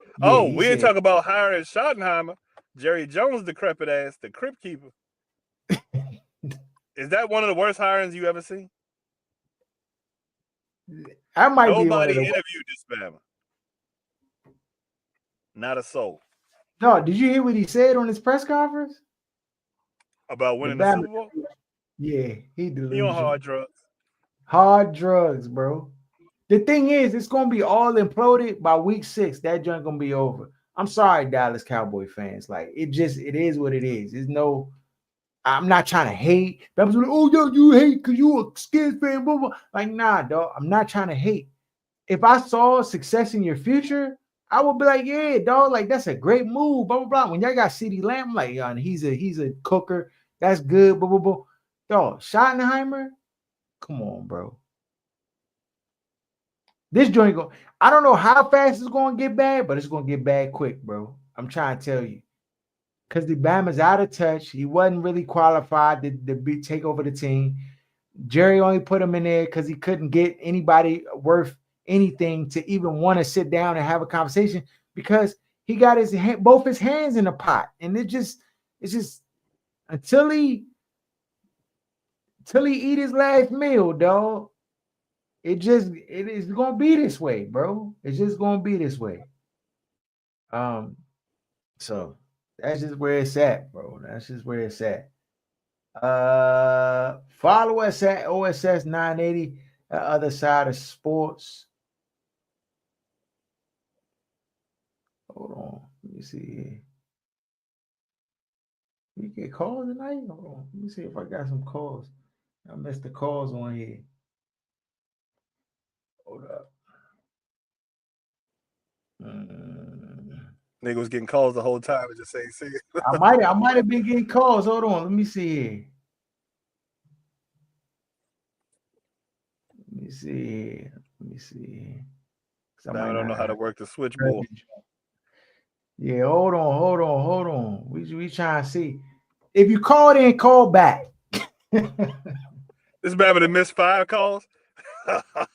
Yeah, Oh, he we ain't said talking about hiring Schottenheimer, Jerry Jones, decrepit ass, the crypt keeper. Is that one of the worst hirings you ever seen? that might be one Nobody of the. interviewed this Bama. Not a soul. No, did you hear what he said on his press conference? About The winning the Bama, Super Bowl? yeah, he He on delusional. hard drugs. Hard drugs, bro. The thing is, it's gonna be all imploded by week 6. That joint gonna be over. I'm sorry, Dallas Cowboy fans. Like it is what it is. There's no. I'm not trying to hate. Bama's like, oh yo, you hate because you a Skins fan. Blah, blah. Like nah, dog. I'm not trying to hate. If I saw success in your future, I would be like, yeah, dog. Like that's a great move. Blah blah blah. When y'all got CeeDee Lamb, like, he's a cooker. That's good. Blah blah blah. Dog, Schottenheimer. Come on, bro. This joint go. I don't know how fast it's going to get bad, but it's going to get bad quick, bro. I'm trying to tell you, because the Bama's out of touch. He wasn't really qualified to take over the team. Jerry only put him in there because he couldn't get anybody worth anything to even want to sit down and have a conversation because he got both his hands in the pot, and it's just until he eat his last meal, dog. It is gonna be this way, bro. It's just gonna be this way. Um, so that's just where it's at, bro. That's just where it's at. Follow us at OSS 980, the other side of sports. Hold on, let me see here. We get calls tonight. Hold on, let me see if I got some calls. I missed the calls on here. Hold up. Nigga was getting calls the whole time and just saying, see it. I might have been getting calls. Hold on, let me see here. Let me see. Let me see. I don't know how to work the switchboard. Yeah, hold on. We trying to see. If you called in, call back. This Bama that missed 5 calls.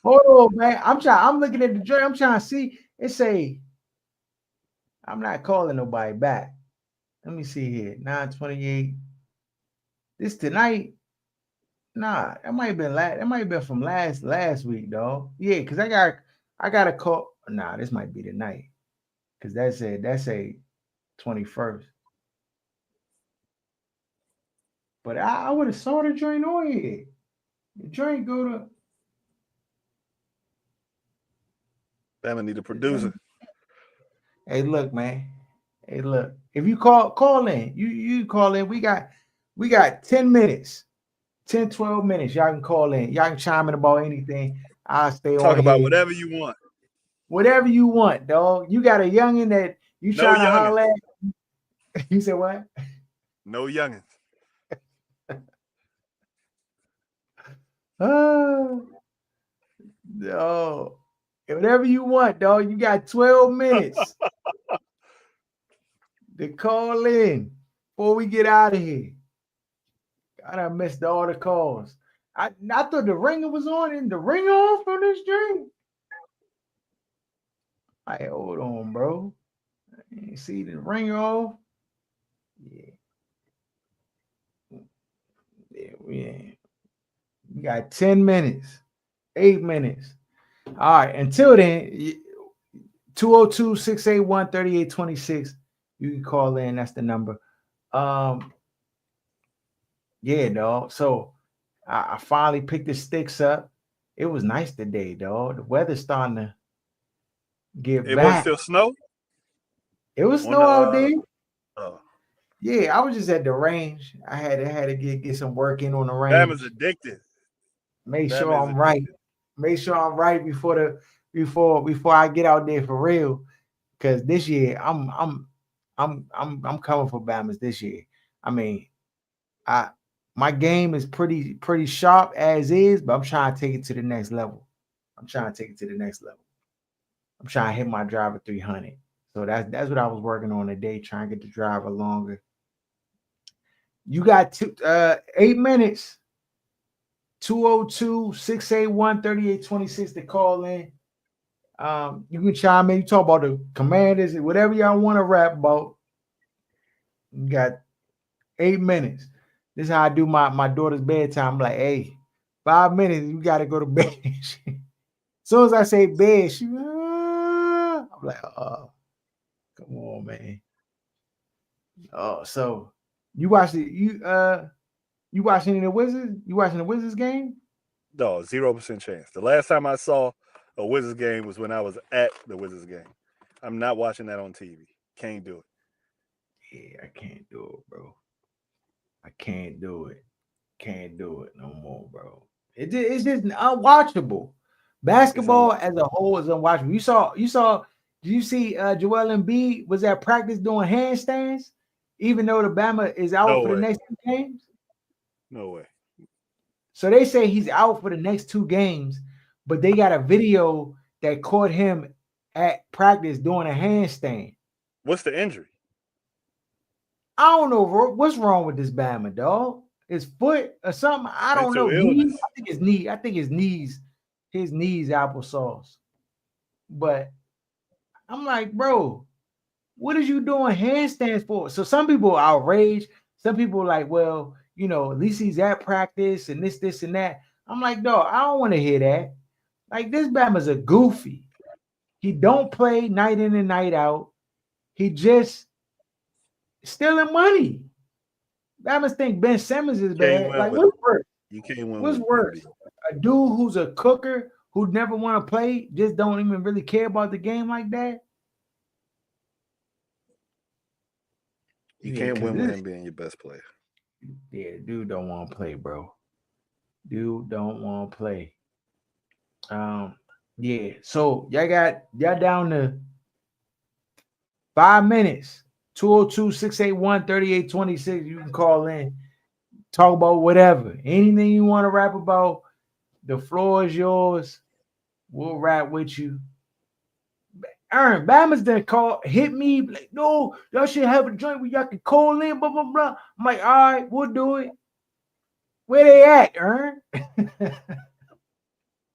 Hold on, man. I'm looking at the joint. I'm trying to see. It say, I'm not calling nobody back. Let me see here. 928. This tonight. Nah, that might have been that might have been from last week, dog. Yeah, because I got a call. Nah, this might be the night. Because that's a 21st. But I would have saw the joint on here. The joint go to Bama need a producer. Hey, look, man. Hey, look. If you call in. You call in. We got 10 minutes. 10, 12 minutes. Y'all can call in. Y'all can chime in about anything. I'll stay Talk on about here. whatever you want. Whatever you want, dog. You got a youngin that you No trying to youngins. holler at. You said what? No youngins. Oh, no. Whatever you want, dog. You got 12 minutes to call in before we get out of here. I done missed all the calls. I thought the ringer was on and the ringer off on this dream. Hey, hold on, bro. You see the ringer off? Yeah. We got 10 minutes, 8 minutes. All right. Until then, 202-681-3826. You can call in. That's the number. Yeah, dog. So I finally picked the sticks up. It was nice today, dog. The weather's starting to get It back. wasn't still snow? It was snow out there. Oh. Yeah, I was just at the range. I had to get some work in on the range. Bama's addicted. Make sure I'm right. Make sure I'm right before I get out there for real. Because this year I'm coming for Bama's this year. I mean, my game is pretty sharp as is, but I'm trying to take it to the next level. I'm trying to hit my driver 300. So that's what I was working on today, trying to get the driver longer. You got 8 minutes. 202-681-3826 to call in. You can chime in. You talk about the Commanders, whatever y'all want to rap about. You got 8 minutes. This is how I do my daughter's bedtime. I'm like, hey, 5 minutes, you got to go to bed. As soon as I say bed, I'm like, oh, come on, man. Oh, so you watched it? You watching the Wizards? You watching the Wizards game? No, 0% chance. The last time I saw a Wizards game was when I was at the Wizards game. I'm not watching that on TV. Can't do it. Yeah, I can't do it, bro. I can't do it. Can't do it no more, bro. It's just unwatchable. Basketball as a whole is unwatchable. Did you see Joel Embiid was at practice doing handstands, even though the Bama is out for the next 2 games? No way. So they say he's out for the next 2 games, but they got a video that caught him at practice doing a handstand. What's the injury? I don't know what's wrong with this Bama, dog. His foot or something. I don't know. Knees? I think his knee. I think his knees. His knees applesauce. But I'm like, bro, what are you doing handstands for? So some people are outraged. Some people are like, well, you know, at least he's at practice and this, and that. I'm like, dog, I don't want to hear that. Like, this Bama's a goofy. He don't play night in and night out. He just stealing money. Bama's think Ben Simmons is bad. Like, what's worse? You can't win. What's worse? A dude who's a cooker who never want to play, just don't even really care about the game like that. You can't win with him being your best player. Yeah, dude don't want to play, bro. Dude don't want to play. Yeah. So y'all down to 5 minutes. 202-681-3826. You can call in, talk about whatever. Anything you want to rap about, the floor is yours. We'll rap with you. Aaron, Bama's done hit me like, no, y'all should have a joint where y'all can call in, blah, blah, blah. I'm like, all right, we'll do it. Where they at, Aaron?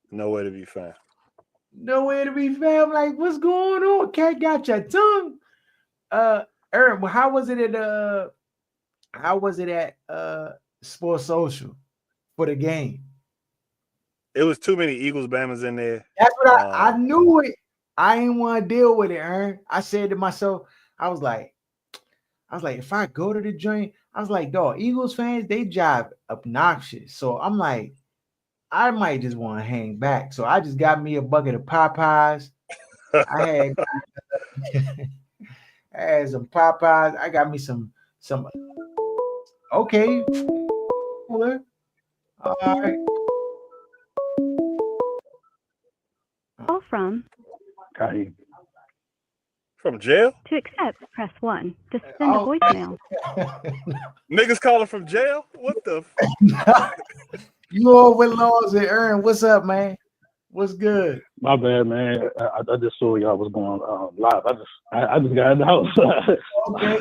Nowhere to be found. Nowhere to be found. I'm like, what's going on? Cat got your tongue. Aaron, well, how was it at Sports Social for the game? It was too many Eagles Bamas in there. That's what I knew it. I didn't want to deal with it, Aaron. I said to myself, I was like, if I go to the joint, I was like, dog, Eagles fans, they jive obnoxious. So I'm like, I might just want to hang back. So I just got me a bucket of Popeyes. I had some Popeyes. I got me some. Okay. All right. Call from. From jail? To accept, press 1. To send a voicemail. Niggas calling from jail? What the? You all with Laws and Aaron. What's up, man? What's good? My bad, man. I just saw y'all was going live. I just got in the house. Okay. I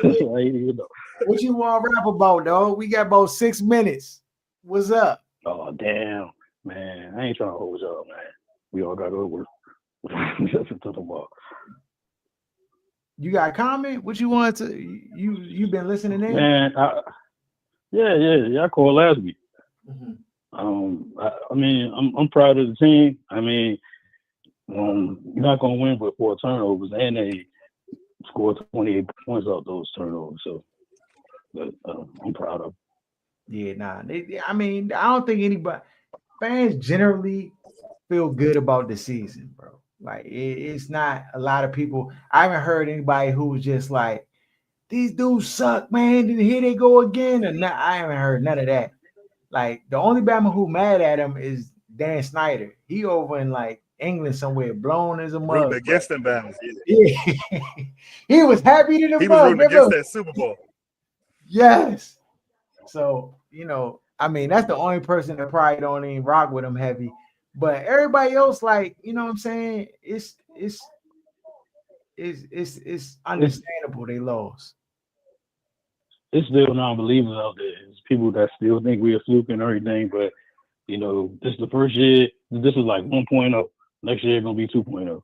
ain't even know. What you want to rap about, dog? We got about 6 minutes. What's up? Oh, damn, man. I ain't trying to hold y'all, man. We all got to go to work. Listen to them all. You got a comment? What you want to? You been listening in? Man, yeah. I called last week. Mm-hmm. I mean, I'm proud of the team. I mean, you're not gonna win with 4 turnovers, and they scored 28 points off those turnovers. So, but, I'm proud of them. Yeah, nah. I mean, I don't think anybody fans generally feel good about the season, bro. Like it's not a lot of people. I haven't heard anybody who was just like, these dudes suck, man. And here they go again. Or not. I haven't heard none of that. Like the only Bama who mad at him is Dan Snyder. He over in like England somewhere, blown as a mug. Rooting against them Bama. Yeah. He was happy to the He mug. was rooting against that Superbowl. Yes. So, I mean, that's the only person that probably don't even rock with him heavy. But everybody else, like, you know what I'm saying? It's it's understandable they lost. It's still non-believers out there. It's people that still think we're a fluke and everything, but this is the first year. This is like 1.0. Next year gonna be 2.0.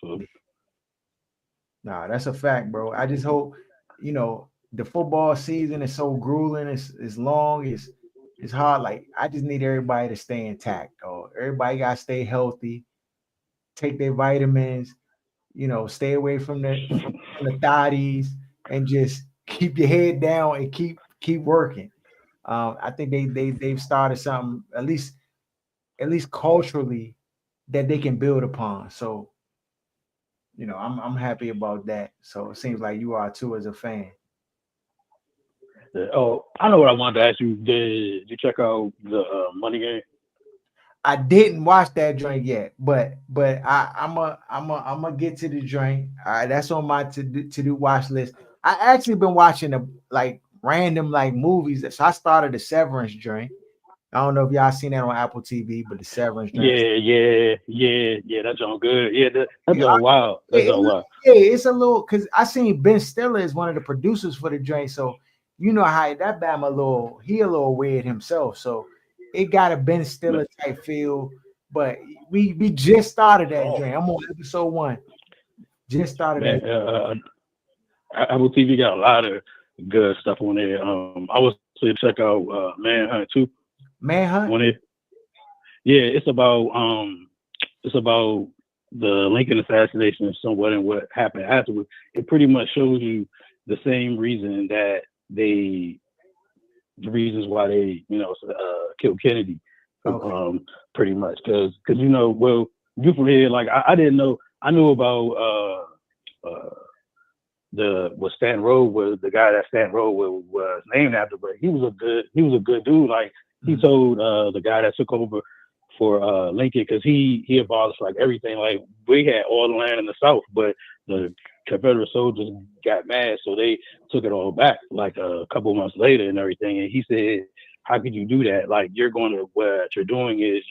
So Nah, that's a fact, bro. I just hope, the football season is so grueling. It's long. It's hard. Like I just need everybody to stay intact, though. Everybody gotta stay healthy, take their vitamins, stay away from the thotties, and just keep your head down and keep working. I think they've started something at least culturally that they can build upon. So, I'm happy about that. So it seems like you are too as a fan. oh, I know what I wanted to ask you. Did you check out the money game? I didn't watch that joint yet, but I'm a get to the joint. That's on my to do watch list. I actually been watching random movies. So I started the Severance joint. I don't know if y'all seen that on Apple TV, but the Severance joint. Yeah. That's all good. Yeah, that's all wild. That's all wild. Yeah, it's a little because I seen Ben Stiller is one of the producers for the joint, so you know how that Bama he a little weird himself, so it got a Ben Stiller type feel. But we just started that joint. I'm on episode 1. Just started that. Apple TV got a lot of good stuff on there. I was to check out Manhunt too. Manhunt? On it. Yeah, it's about the Lincoln assassination somewhat and what happened afterwards. It pretty much shows you the same reason that the reasons why they killed Kennedy. Okay. Pretty much because well, you from here, like I didn't know. I knew about what Stanton Road was, the guy that Stanton Road was named after, but he was a good dude. Like he told the guy that took over for Lincoln, because he abolished like everything. Like we had all the land in the South, but the Confederate soldiers got mad, so they took it all back like a couple months later and everything. And he said, how could you do that? Like what you're doing is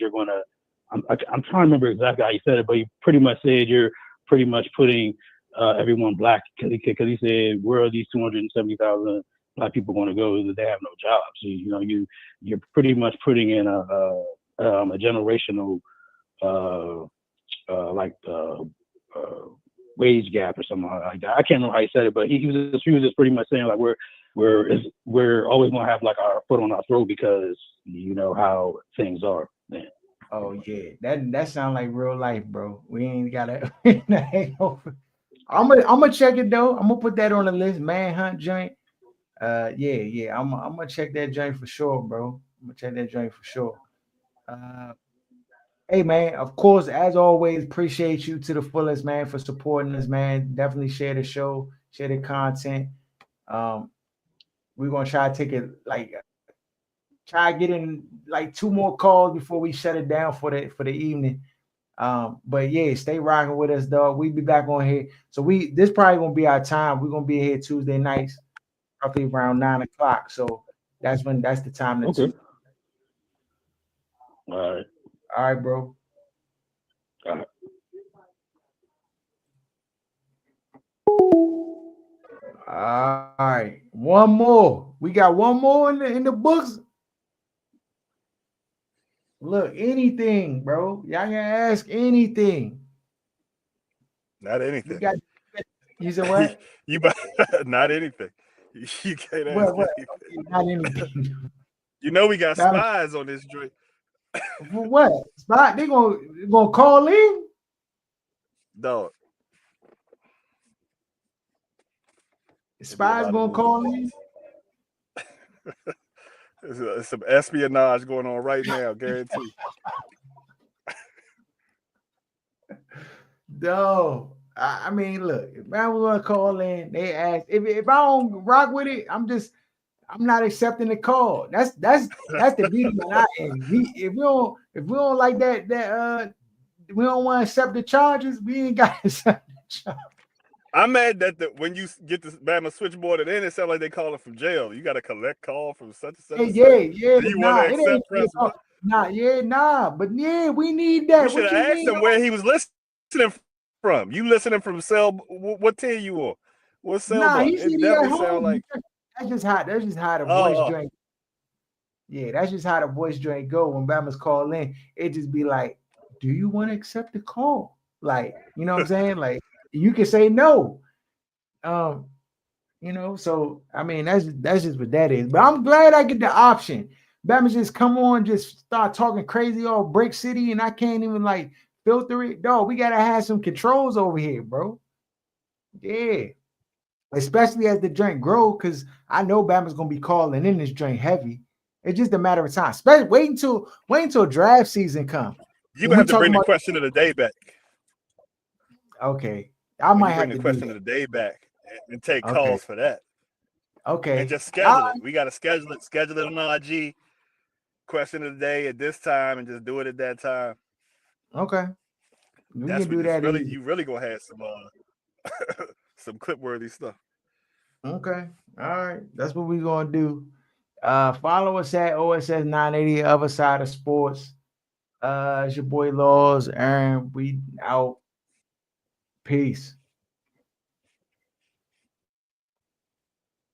I'm trying to remember exactly how he said it, but he pretty much said you're pretty much putting everyone black, because he said, where are these 270,000 black people going to go that they have no jobs? You're pretty much putting in a generational wage gap or something like that. I can't remember how he said it, but he was just pretty much saying like we're always gonna have like our foot on our throat because you know how things are, man. Oh yeah, that sounds like real life, bro. We ain't gotta. I'm gonna check it though. I'm gonna put that on the list. Manhunt joint. Yeah. I'm gonna check that joint for sure, bro. I'm gonna check that joint for sure. Hey man, of course, as always, appreciate you to the fullest, man, for supporting us, man. Definitely share the show, share the content. We're gonna try to take it try to get in like 2 more calls before we shut it down for the evening. But yeah, stay rocking with us, dog. We'll be back on here. So this probably gonna be our time. We're gonna be here Tuesday nights, roughly around 9:00. So that's the time to okay. All right, bro. All right. All right. One more. We got one more in the books. Look, anything, bro. Y'all can ask anything. Not anything. You said what? Not anything. You can't ask anything. Not anything. You know we got spies on this joint. For what? Spy? They gonna call in? Dog. Spies gonna call in? There's some espionage going on right now, guarantee. No. I mean, look, if I was gonna call in, they ask. If I don't rock with it, I'm not accepting the call. That's the beauty of I am. If we don't like that we don't want to accept the charges, we ain't got to accept the charges. I'm mad that when you get this Bama switchboard and then it sounds like they calling from jail. You got to collect call from such and such. Yeah. Do you want to accept press? But yeah, we need that. You should have asked him where he was listening from? You listening from cell? What team you on? What cell? Nah, bar? he said It he at definitely sound home. like. That's just how the voice Oh, joint. Yeah, that's just how the voice joint go when Bama's call in. It just be like, do you want to accept the call? Like, you know what I'm saying? Like, you can say no. You know, so I mean, that's just what that is. But I'm glad I get the option. Bama just come on, just start talking crazy all Break City, and I can't even like filter it. Dog, we gotta have some controls over here, bro. Yeah. Especially as the drink grow, because I know Bama's gonna be calling in this drink heavy. It's just a matter of time. Especially wait until draft season come. you're When gonna we have to talking bring the about question of the day back. okay, I When might you bring have the to do question that. of the day back and take Okay, calls for that. okay. And just schedule it. We got to schedule it. Schedule it on IG. Question of the day at this time, and just do it at that time. Okay. We That's can what do just that really easy. you really gonna have some clip worthy stuff. Okay. All right. That's what we're gonna do. Follow us at OSS 980 Other Side of Sports. It's your boy Laws, and we out. Peace.